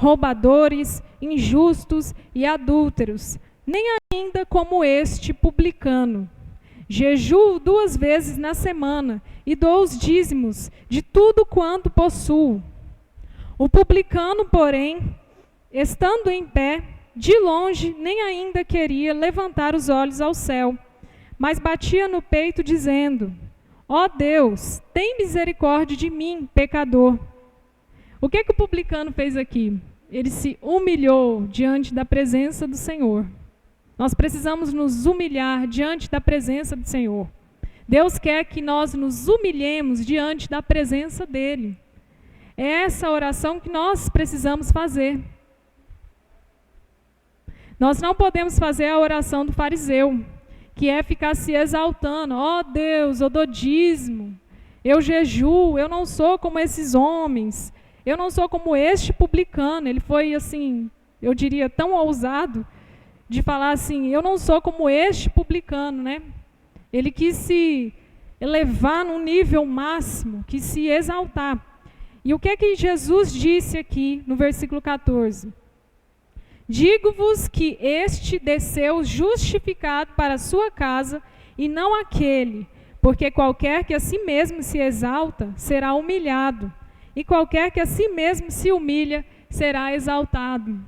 roubadores, injustos e adúlteros, nem ainda como este publicano. Jejuo 2 vezes na semana e dou os dízimos de tudo quanto possuo. O publicano, porém, estando em pé, de longe nem ainda queria levantar os olhos ao céu, mas batia no peito dizendo: ó Deus, tem misericórdia de mim, pecador. O que o publicano fez aqui? Ele se humilhou diante da presença do Senhor. Nós precisamos nos humilhar diante da presença do Senhor. Deus quer que nós nos humilhemos diante da presença dEle. É essa oração que nós precisamos fazer. Nós não podemos fazer a oração do fariseu, que é ficar se exaltando. Ó Deus, eu dou dízimo, eu jejuo, eu não sou como esses homens, eu não sou como este publicano. Ele foi assim, eu diria, tão ousado de falar assim, eu não sou como este publicano, né? Ele quis se elevar num nível máximo, quis se exaltar. E o que é que Jesus disse aqui no versículo 14? Digo-vos que este desceu justificado para a sua casa, e não aquele, porque qualquer que a si mesmo se exalta, será humilhado, e qualquer que a si mesmo se humilha, será exaltado.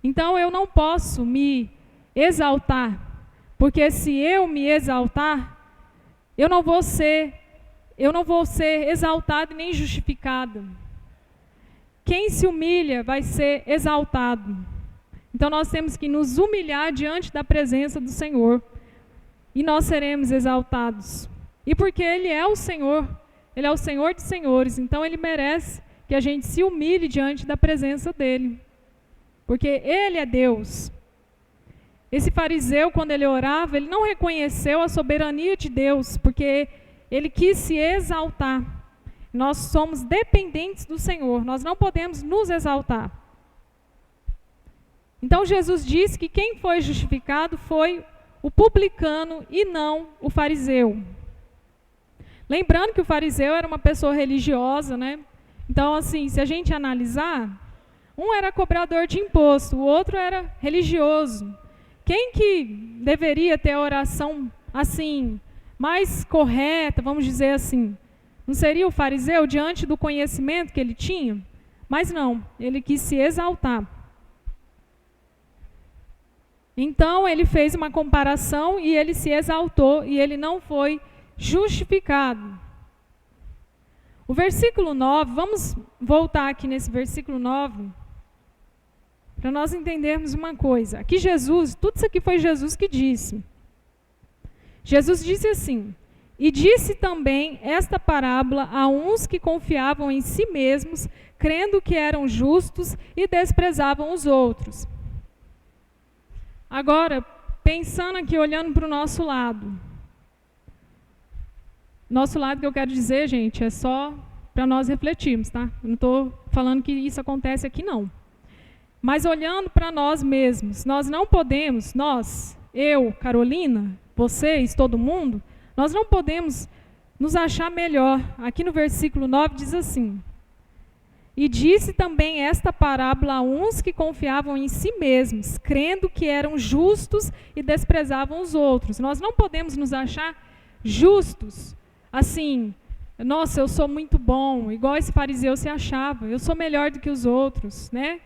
Então eu não posso me exaltar, porque se eu me exaltar, eu não vou ser exaltado nem justificado. Quem se humilha vai ser exaltado. Então nós temos que nos humilhar diante da presença do Senhor, e nós seremos exaltados. E porque Ele é o Senhor, Ele é o Senhor de senhores, então Ele merece que a gente se humilhe diante da presença dEle, porque Ele é Deus. Esse fariseu, quando ele orava, ele não reconheceu a soberania de Deus, porque ele quis se exaltar. Nós somos dependentes do Senhor, nós não podemos nos exaltar. Então Jesus disse que quem foi justificado foi o publicano e não o fariseu. Lembrando que o fariseu era uma pessoa religiosa, né? Então, assim, se a gente analisar, um era cobrador de imposto, o outro era religioso. Quem que deveria ter a oração, assim, mais correta, vamos dizer assim? Não seria o fariseu diante do conhecimento que ele tinha? Mas não, ele quis se exaltar. Então, ele fez uma comparação e ele se exaltou e ele não foi justificado. O versículo 9, vamos voltar aqui nesse versículo 9, para nós entendermos uma coisa. Aqui Jesus, tudo isso aqui foi Jesus que disse. Jesus disse assim: e disse também esta parábola a uns que confiavam em si mesmos, crendo que eram justos e desprezavam os outros. Agora, pensando aqui, olhando para o nosso lado. Nosso lado que eu quero dizer, gente, é só para nós refletirmos, tá? Eu não estou falando que isso acontece aqui, não. Mas olhando para nós mesmos, nós não podemos, nós, eu, Carolina, vocês, todo mundo, nós não podemos nos achar melhor. Aqui no versículo 9 diz assim: e disse também esta parábola a uns que confiavam em si mesmos, crendo que eram justos e desprezavam os outros. Nós não podemos nos achar justos, assim, nossa, eu sou muito bom, igual esse fariseu se achava, eu sou melhor do que os outros, né?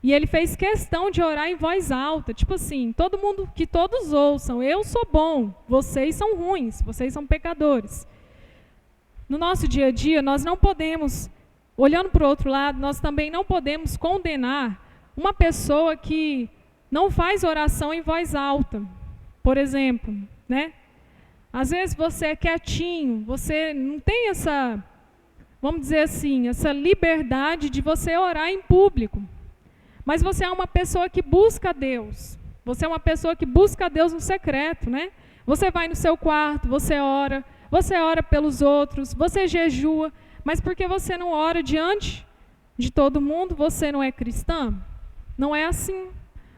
E ele fez questão de orar em voz alta, tipo assim, todo mundo, que todos ouçam, eu sou bom, vocês são ruins, vocês são pecadores. No nosso dia a dia, nós não podemos, olhando para o outro lado, nós também não podemos condenar uma pessoa que não faz oração em voz alta. Por exemplo, né? Às vezes você é quietinho, você não tem essa, vamos dizer assim, essa liberdade de você orar em público. Mas você é uma pessoa que busca Deus. Você é uma pessoa que busca Deus no secreto, né? Você vai no seu quarto, você ora pelos outros, você jejua, mas porque você não ora diante de todo mundo, você não é cristã? Não é assim.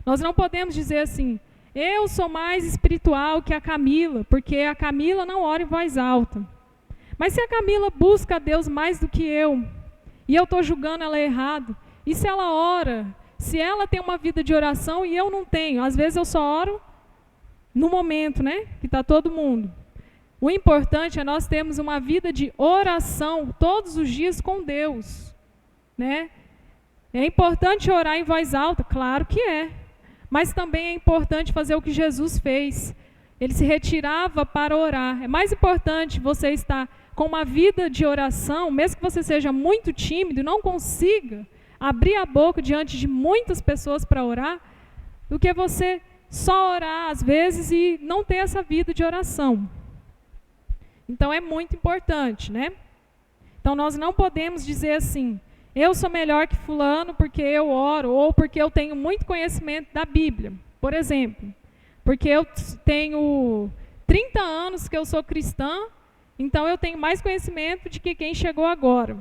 Nós não podemos dizer assim, eu sou mais espiritual que a Camila, porque a Camila não ora em voz alta. Mas se a Camila busca a Deus mais do que eu, e eu estou julgando ela errado, E se ela ora, se ela tem uma vida de oração e eu não tenho? Às vezes eu só oro no momento, né, que está todo mundo. O importante é nós termos uma vida de oração todos os dias com Deus, né? É importante orar em voz alta? Claro que é. Mas também é importante fazer o que Jesus fez. Ele se retirava para orar. É mais importante você estar com uma vida de oração, mesmo que você seja muito tímido e não consiga abrir a boca diante de muitas pessoas para orar, do que você só orar às vezes e não ter essa vida de oração. Então é muito importante, né? Então nós não podemos dizer assim, eu sou melhor que fulano porque eu oro, ou porque eu tenho muito conhecimento da Bíblia, por exemplo. Porque eu tenho 30 anos que eu sou cristã, então eu tenho mais conhecimento de que quem chegou agora.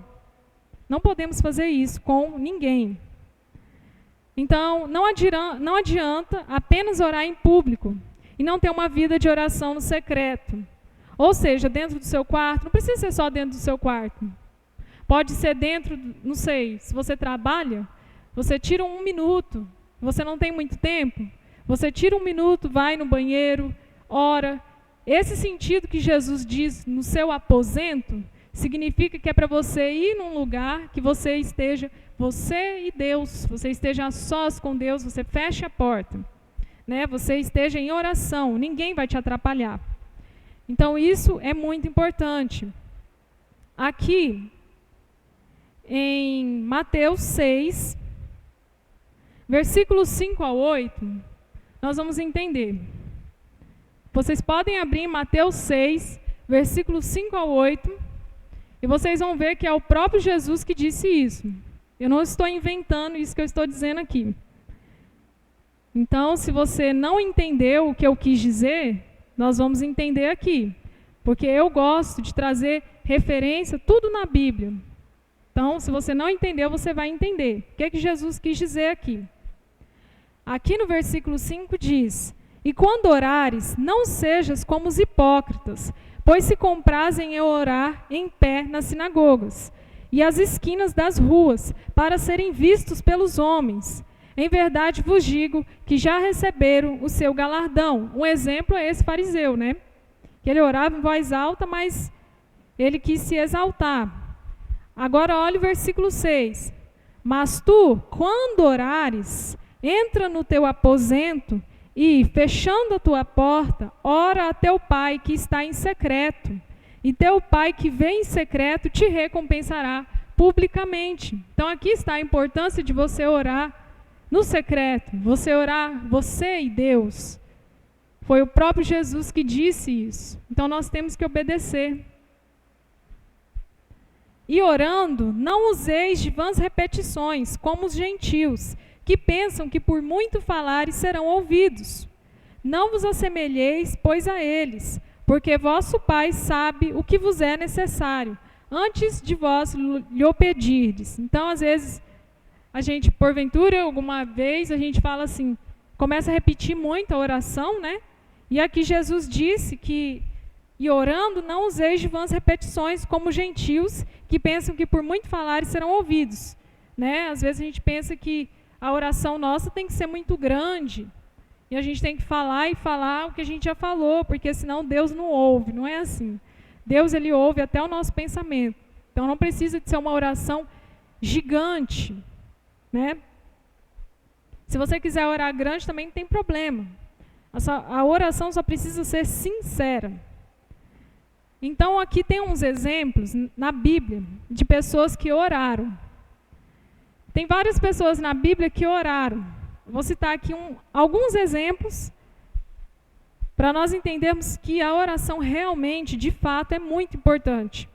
Não podemos fazer isso com ninguém. Então, não adianta apenas orar em público e não ter uma vida de oração no secreto. Ou seja, dentro do seu quarto, não precisa ser só dentro do seu quarto. Pode ser dentro, não sei, se você trabalha, você tira 1 minuto, você não tem muito tempo, você tira 1 minuto, vai no banheiro, ora. Esse sentido que Jesus diz no seu aposento, significa que é para você ir num lugar que você esteja, você e Deus, você esteja a sós com Deus, você feche a porta, né? Você esteja em oração, ninguém vai te atrapalhar. Então isso é muito importante. Aqui, em Mateus 6, versículos 5 a 8, nós vamos entender. Vocês podem abrir em Mateus 6, versículos 5 a 8, e vocês vão ver que é o próprio Jesus que disse isso. Eu não estou inventando isso que eu estou dizendo aqui. Então, se você não entendeu o que eu quis dizer, nós vamos entender aqui. Porque eu gosto de trazer referência, tudo na Bíblia. Então, se você não entendeu, você vai entender. O que é que Jesus quis dizer aqui? Aqui no versículo 5 diz: e quando orares, não sejas como os hipócritas, pois se comprazem em orar em pé nas sinagogas e às esquinas das ruas, para serem vistos pelos homens. Em verdade vos digo que já receberam o seu galardão. Um exemplo é esse fariseu, né? Que ele orava em voz alta, mas ele quis se exaltar. Agora olha o versículo 6. Mas tu, quando orares, entra no teu aposento e, fechando a tua porta, ora a teu pai que está em secreto. E teu pai que vem em secreto te recompensará publicamente. Então aqui está a importância de você orar no secreto. Você orar, você e Deus. Foi o próprio Jesus que disse isso. Então nós temos que obedecer. E orando, não useis de vãs repetições, como os gentios, que pensam que por muito falares serão ouvidos. Não vos assemelheis, pois, a eles, porque vosso Pai sabe o que vos é necessário, antes de vós lhe o pedirdes. Então, às vezes, a gente, porventura, alguma vez, a gente fala assim, começa a repetir muito a oração, né? E aqui Jesus disse que, e orando, não useis de vãs repetições, como gentios, que pensam que por muito falares serão ouvidos. Né? Às vezes a gente pensa que a oração nossa tem que ser muito grande, e a gente tem que falar e falar o que a gente já falou, porque senão Deus não ouve, não é assim. Deus, ele ouve até o nosso pensamento. Então não precisa de ser uma oração gigante, né? Se você quiser orar grande, também não tem problema. A oração só precisa ser sincera. Então aqui tem uns exemplos na Bíblia de pessoas que oraram. Tem várias pessoas na Bíblia que oraram. Vou citar aqui alguns exemplos para nós entendermos que a oração realmente, de fato, é muito importante.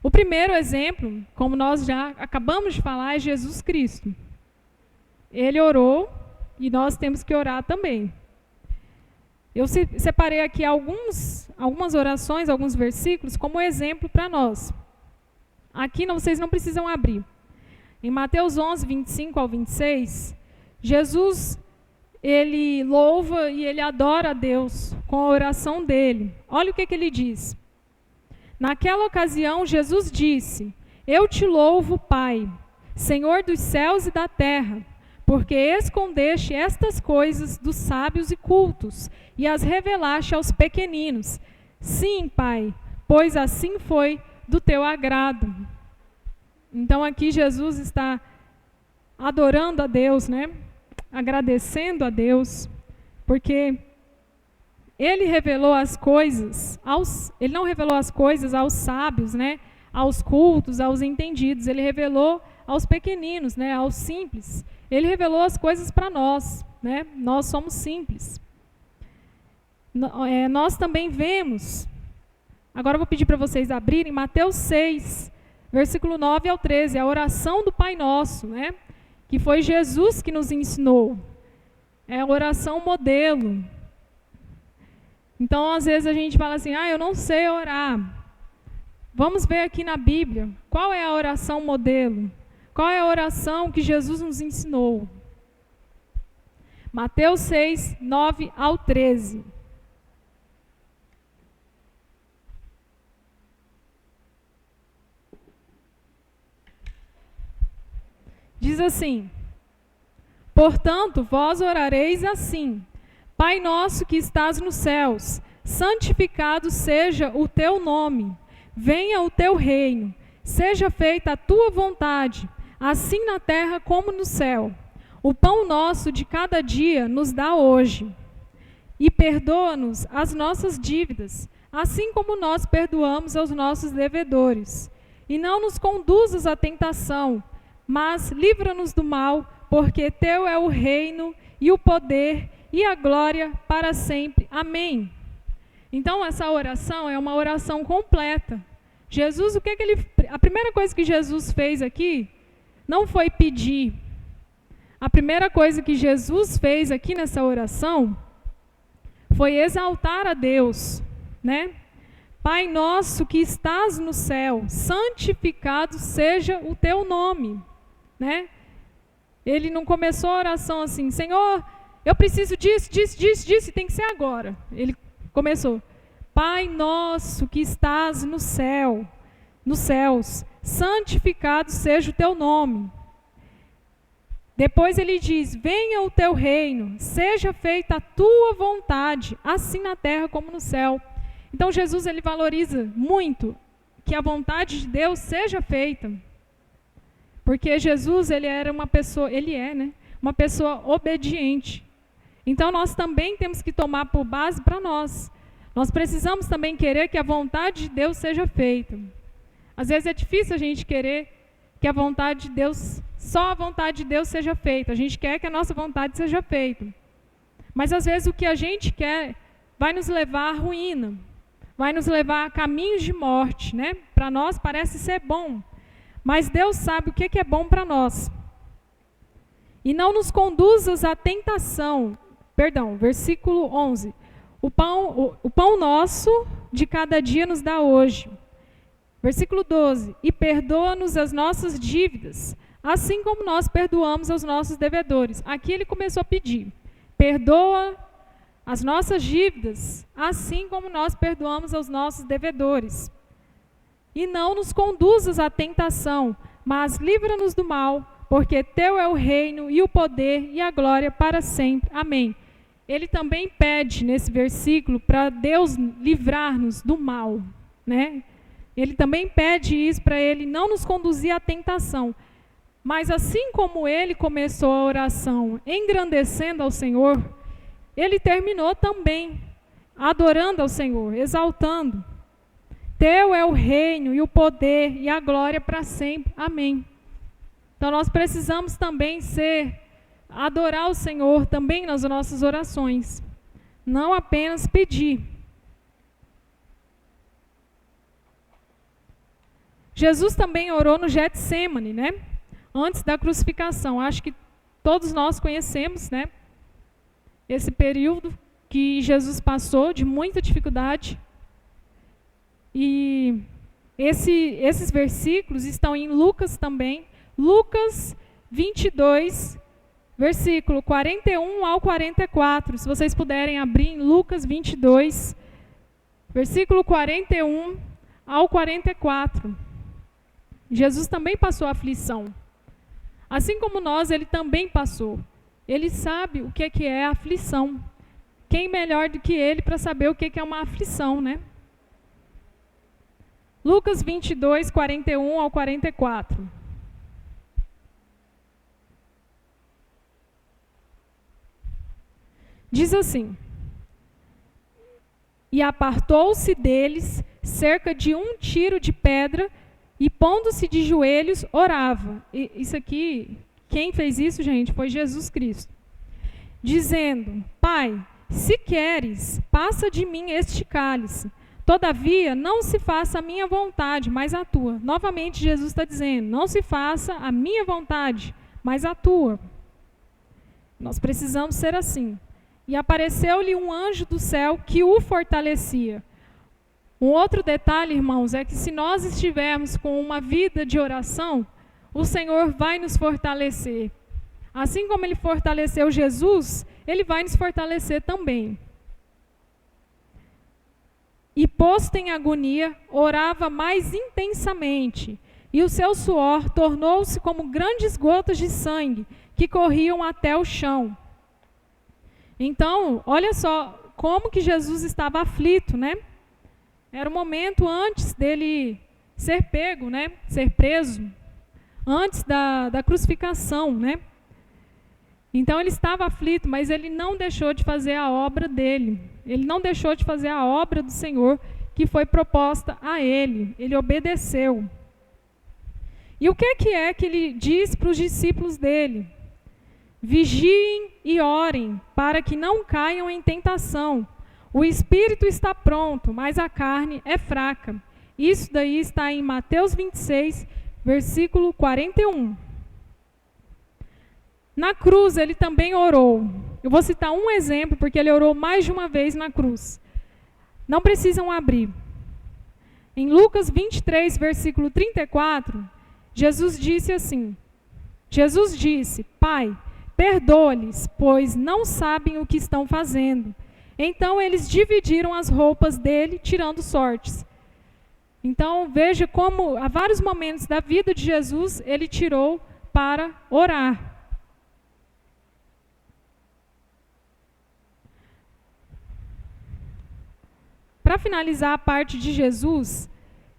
O primeiro exemplo, como nós já acabamos de falar, é Jesus Cristo. Ele orou e nós temos que orar também. Eu separei aqui algumas orações, alguns versículos, como exemplo para nós. Aqui vocês não precisam abrir. Em Mateus 11, 25 ao 26, Jesus, ele louva e ele adora a Deus com a oração dele. Olha o que ele diz. Naquela ocasião, Jesus disse: eu te louvo, Pai, Senhor dos céus e da terra, porque escondeste estas coisas dos sábios e cultos e as revelaste aos pequeninos. Sim, Pai, pois assim foi do teu agrado. Então aqui Jesus está adorando a Deus, né? Agradecendo a Deus, porque ele revelou as coisas, ele não revelou as coisas aos sábios, né? Aos cultos, aos entendidos, ele revelou aos pequeninos, né? Aos simples. Ele revelou as coisas para nós, né? Nós somos simples. Nós também vemos, agora eu vou pedir para vocês abrirem Mateus 6, versículo 9 ao 13, a oração do Pai Nosso, né? Que foi Jesus que nos ensinou. É a oração modelo. Então, às vezes a gente fala assim, eu não sei orar. Vamos ver aqui na Bíblia, qual é a oração modelo? Qual é a oração que Jesus nos ensinou? Mateus 6, 9 ao 13. Diz assim: portanto, vós orareis assim: Pai nosso que estás nos céus, santificado seja o teu nome. Venha o teu reino. Seja feita a tua vontade, assim na terra como no céu. O pão nosso de cada dia nos dá hoje. E perdoa-nos as nossas dívidas, assim como nós perdoamos aos nossos devedores. E não nos conduzas à tentação, mas livra-nos do mal, porque teu é o reino e o poder e a glória para sempre. Amém. Então essa oração é uma oração completa. Jesus, a primeira coisa que Jesus fez aqui não foi pedir. A primeira coisa que Jesus fez aqui nessa oração foi exaltar a Deus, né? Pai nosso que estás no céu, santificado seja o teu nome, né? Ele não começou a oração assim, Senhor, eu preciso disso, e tem que ser agora. Ele começou, Pai nosso que estás no céu, nos céus, santificado seja o teu nome. Depois ele diz, venha o teu reino, seja feita a tua vontade, assim na terra como no céu. Então Jesus, ele valoriza muito que a vontade de Deus seja feita. Porque Jesus, ele é, né, uma pessoa obediente. Então nós também temos que tomar por base para nós. Nós precisamos também querer que a vontade de Deus seja feita. Às vezes é difícil a gente querer que a vontade de Deus, só a vontade de Deus seja feita. A gente quer que a nossa vontade seja feita. Mas às vezes o que a gente quer vai nos levar à ruína, vai nos levar a caminhos de morte, né? Para nós parece ser bom, mas Deus sabe o que é bom para nós. E não nos conduzas à tentação. Versículo 11. O pão nosso de cada dia nos dá hoje. Versículo 12. E perdoa-nos as nossas dívidas, assim como nós perdoamos aos nossos devedores. Aqui ele começou a pedir. Perdoa as nossas dívidas, assim como nós perdoamos aos nossos devedores. E não nos conduzas à tentação, mas livra-nos do mal, porque teu é o reino e o poder e a glória para sempre. Amém. Ele também pede nesse versículo para Deus livrar-nos do mal, né? Ele também pede isso para ele não nos conduzir à tentação. Mas assim como ele começou a oração engrandecendo ao Senhor, ele terminou também adorando ao Senhor, exaltando. Teu é o reino e o poder e a glória para sempre. Amém. Então nós precisamos também adorar o Senhor também nas nossas orações. Não apenas pedir. Jesus também orou no Getsêmani, né? Antes da crucificação. Acho que todos nós conhecemos, né? Esse período que Jesus passou de muita dificuldade. E esses versículos estão em Lucas também. Lucas 22, versículo 41 ao 44. Se vocês puderem abrir em Lucas 22, versículo 41 ao 44. Jesus também passou aflição. Assim como nós, ele também passou. Ele sabe o que é aflição. Quem melhor do que ele para saber o que é uma aflição, né? Lucas 22, 41 ao 44. Diz assim: e apartou-se deles cerca de 1 tiro de pedra, e pondo-se de joelhos, orava. E isso aqui, quem fez isso, gente, foi Jesus Cristo. Dizendo: Pai, se queres, passa de mim este cálice. Todavia, não se faça a minha vontade, mas a tua. Novamente, Jesus está dizendo: não se faça a minha vontade, mas a tua. Nós precisamos ser assim. E apareceu-lhe um anjo do céu que o fortalecia. Um outro detalhe, irmãos, é que se nós estivermos com uma vida de oração, o Senhor vai nos fortalecer. Assim como Ele fortaleceu Jesus, Ele vai nos fortalecer também. E posto em agonia, orava mais intensamente, e o seu suor tornou-se como grandes gotas de sangue, que corriam até o chão. Então, olha só como que Jesus estava aflito, né? Era o momento antes dele ser pego, né? Ser preso, antes da crucificação, né? Então ele estava aflito, mas ele não deixou de fazer a obra dele. Ele não deixou de fazer a obra do Senhor que foi proposta a ele. Ele obedeceu. E o que é que ele diz para os discípulos dele? Vigiem e orem, para que não caiam em tentação. O espírito está pronto, mas a carne é fraca. Isso daí está em Mateus 26, versículo 41. Na cruz, ele também orou. Eu vou citar um exemplo, porque ele orou mais de uma vez na cruz. Não precisam abrir. Em Lucas 23, versículo 34, Jesus disse assim: Jesus disse: Pai, perdoa-lhes, pois não sabem o que estão fazendo. Então eles dividiram as roupas dele, tirando sortes. Então veja como, há vários momentos da vida de Jesus, ele tirou para orar. Para finalizar a parte de Jesus,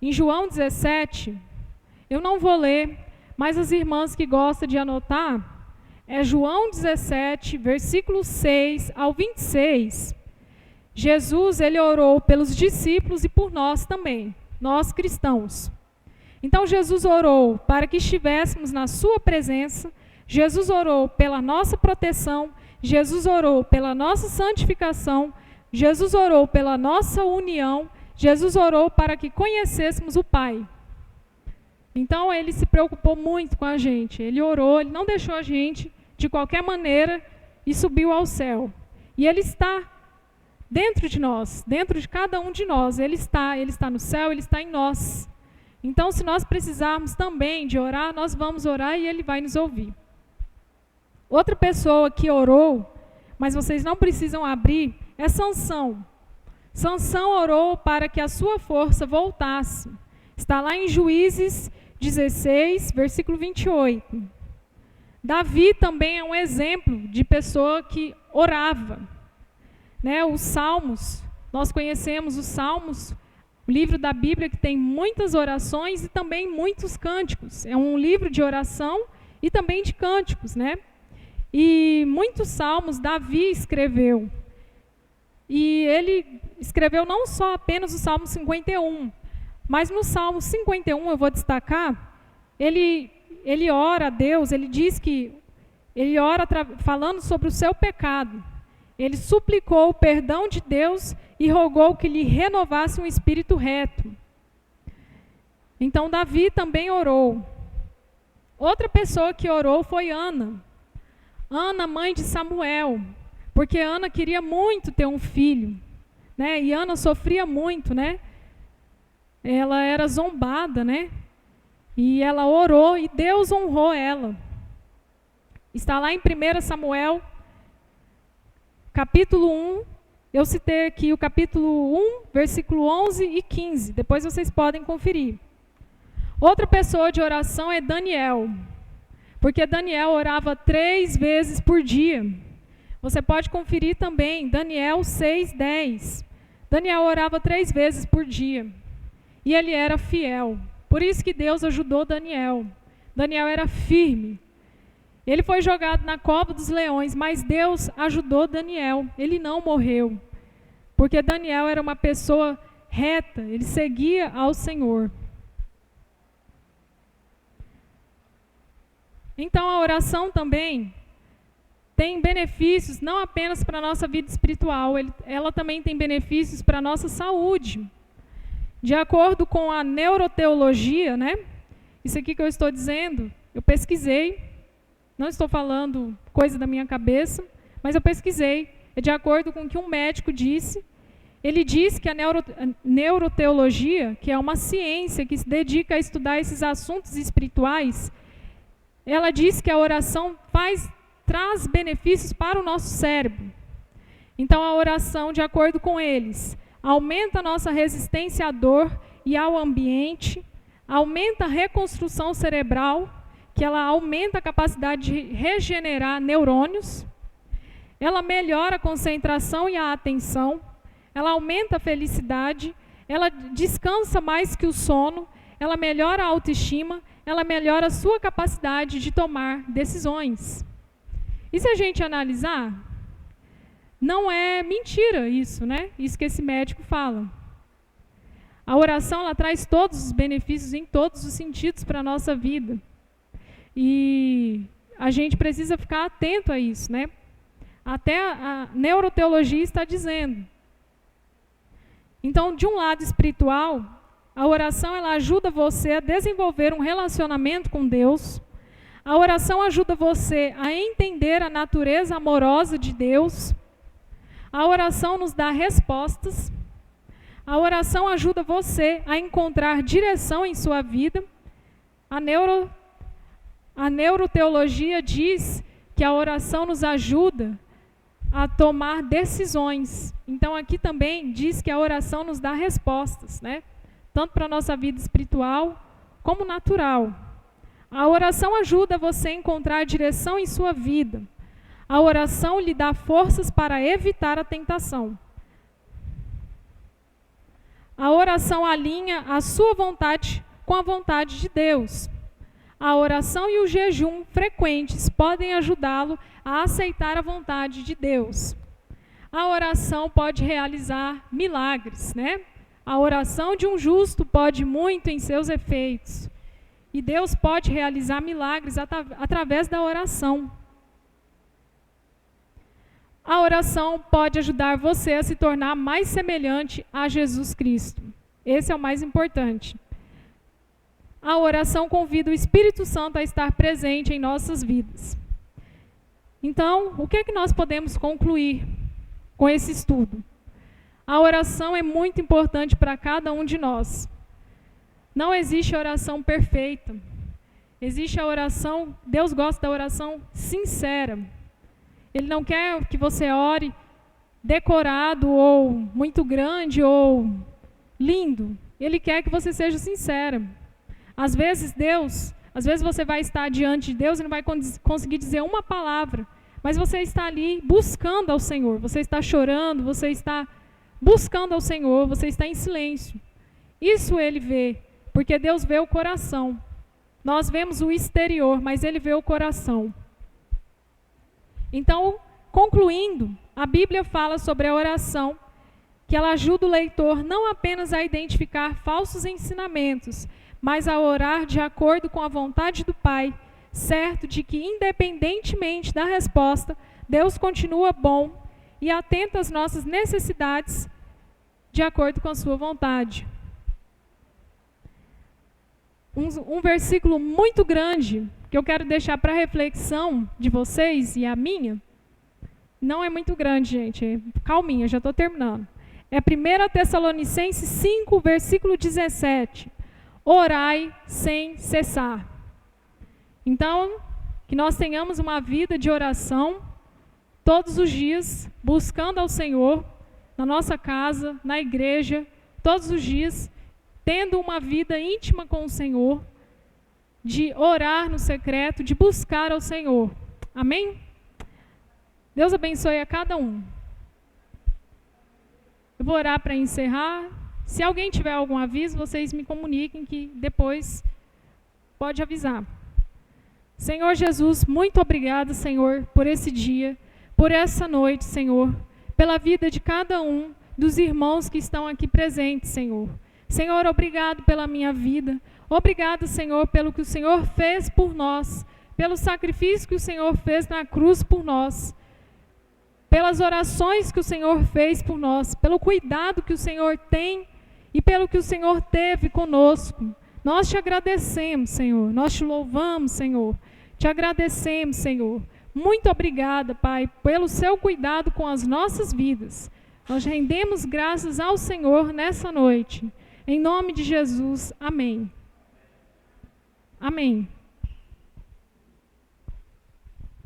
em João 17, eu não vou ler, mas as irmãs que gostam de anotar, é João 17, versículo 6 ao 26. Jesus, ele orou pelos discípulos e por nós também, nós cristãos. Então Jesus orou para que estivéssemos na sua presença, Jesus orou pela nossa proteção, Jesus orou pela nossa santificação, Jesus orou pela nossa união, Jesus orou para que conhecêssemos o Pai. Então ele se preocupou muito com a gente, ele orou, ele não deixou a gente de qualquer maneira e subiu ao céu. E ele está dentro de nós, dentro de cada um de nós, ele está no céu, ele está em nós. Então, se nós precisarmos também de orar, nós vamos orar e ele vai nos ouvir. Outra pessoa que orou, mas vocês não precisam abrir, é Sansão. Sansão orou para que a sua força voltasse. Está lá em Juízes 16, versículo 28. Davi também é um exemplo de pessoa que orava. Né, os Salmos, nós conhecemos os Salmos, o livro da Bíblia que tem muitas orações e também muitos cânticos. É um livro de oração e também de cânticos, né? E muitos salmos Davi escreveu. E ele escreveu não só apenas o Salmo 51, mas no Salmo 51, eu vou destacar, ele ora a Deus, ele diz que ele ora falando sobre o seu pecado. Ele suplicou o perdão de Deus e rogou que lhe renovasse um espírito reto. Então Davi também orou. Outra pessoa que orou foi Ana. Ana, mãe de Samuel. Porque Ana queria muito ter um filho. Né? E Ana sofria muito, né? Ela era zombada, né? E ela orou e Deus honrou ela. Está lá em 1 Samuel, capítulo 1, eu citei aqui o capítulo 1, versículo 11 e 15. Depois vocês podem conferir. Outra pessoa de oração é Daniel. porque Daniel orava 3 vezes por dia. Você pode conferir também, Daniel 6:10. Daniel orava 3 vezes por dia. E ele era fiel. Por isso que Deus ajudou Daniel. Daniel era firme. Ele foi jogado na cova dos leões, mas Deus ajudou Daniel. Ele não morreu. Porque Daniel era uma pessoa reta, ele seguia ao Senhor. Então a oração também tem benefícios não apenas para a nossa vida espiritual, ela também tem benefícios para a nossa saúde. De acordo com a neuroteologia, né? Isso aqui que eu estou dizendo, eu pesquisei, não estou falando coisa da minha cabeça, mas eu pesquisei, é de acordo com o que um médico disse. Ele diz que a neuroteologia, que é uma ciência que se dedica a estudar esses assuntos espirituais, ela diz que a oração traz benefícios para o nosso cérebro. Então a oração, de acordo com eles, aumenta a nossa resistência à dor e ao ambiente, aumenta a reconstrução cerebral, que ela aumenta a capacidade de regenerar neurônios, ela melhora a concentração e a atenção, ela aumenta a felicidade, ela descansa mais que o sono, ela melhora a autoestima, ela melhora a sua capacidade de tomar decisões. E se a gente analisar, não é mentira isso, né? Isso que esse médico fala. A oração, ela traz todos os benefícios em todos os sentidos para a nossa vida. E a gente precisa ficar atento a isso, né? Até a neuroteologia está dizendo. Então, de um lado espiritual, a oração ela ajuda você a desenvolver um relacionamento com Deus. A oração ajuda você a entender a natureza amorosa de Deus. A oração nos dá respostas. A oração ajuda você a encontrar direção em sua vida. A neuroteologia diz que a oração nos ajuda a tomar decisões. Então aqui também diz que a oração nos dá respostas, né? Tanto para a nossa vida espiritual como natural. A oração ajuda você a encontrar direção em sua vida. A oração lhe dá forças para evitar a tentação. A oração alinha a sua vontade com a vontade de Deus. A oração e o jejum frequentes podem ajudá-lo a aceitar a vontade de Deus. A oração pode realizar milagres, né? A oração de um justo pode muito em seus efeitos. E Deus pode realizar milagres através da oração. A oração pode ajudar você a se tornar mais semelhante a Jesus Cristo. Esse é o mais importante. A oração convida o Espírito Santo a estar presente em nossas vidas. Então, o que é que nós podemos concluir com esse estudo? A oração é muito importante para cada um de nós. Não existe oração perfeita. Existe a oração, Deus gosta da oração sincera. Ele não quer que você ore decorado ou muito grande ou lindo. Ele quer que você seja sincera. Às vezes você vai estar diante de Deus e não vai conseguir dizer uma palavra, mas você está ali buscando ao Senhor, você está chorando, você está buscando ao Senhor, você está em silêncio. Isso Ele vê, porque Deus vê o coração. Nós vemos o exterior, mas Ele vê o coração. Então, concluindo, a Bíblia fala sobre a oração, que ela ajuda o leitor não apenas a identificar falsos ensinamentos, mas a orar de acordo com a vontade do Pai, certo de que, independentemente da resposta, Deus continua bom e atento às nossas necessidades de acordo com a sua vontade. Um versículo muito grande, que eu quero deixar para a reflexão de vocês e a minha, não é muito grande, gente, calminha, já estou terminando. É 1 Tessalonicenses 5, versículo 17. Orai sem cessar. Então, que nós tenhamos uma vida de oração todos os dias, buscando ao Senhor, na nossa casa, na igreja, todos os dias, tendo uma vida íntima com o Senhor, de orar no secreto, de buscar ao Senhor. Amém? Deus abençoe a cada um. Eu vou orar para encerrar. Se alguém tiver algum aviso, vocês me comuniquem que depois pode avisar. Senhor Jesus, muito obrigado, Senhor, por esse dia, por essa noite, Senhor, pela vida de cada um dos irmãos que estão aqui presentes, Senhor. Senhor, obrigado pela minha vida. Obrigado, Senhor, pelo que o Senhor fez por nós, pelo sacrifício que o Senhor fez na cruz por nós, pelas orações que o Senhor fez por nós, pelo cuidado que o Senhor tem e pelo que o Senhor teve conosco. Nós te agradecemos, Senhor. Nós te louvamos, Senhor. Te agradecemos, Senhor. Muito obrigada, Pai, pelo seu cuidado com as nossas vidas. Nós rendemos graças ao Senhor nessa noite. Em nome de Jesus, amém. Amém.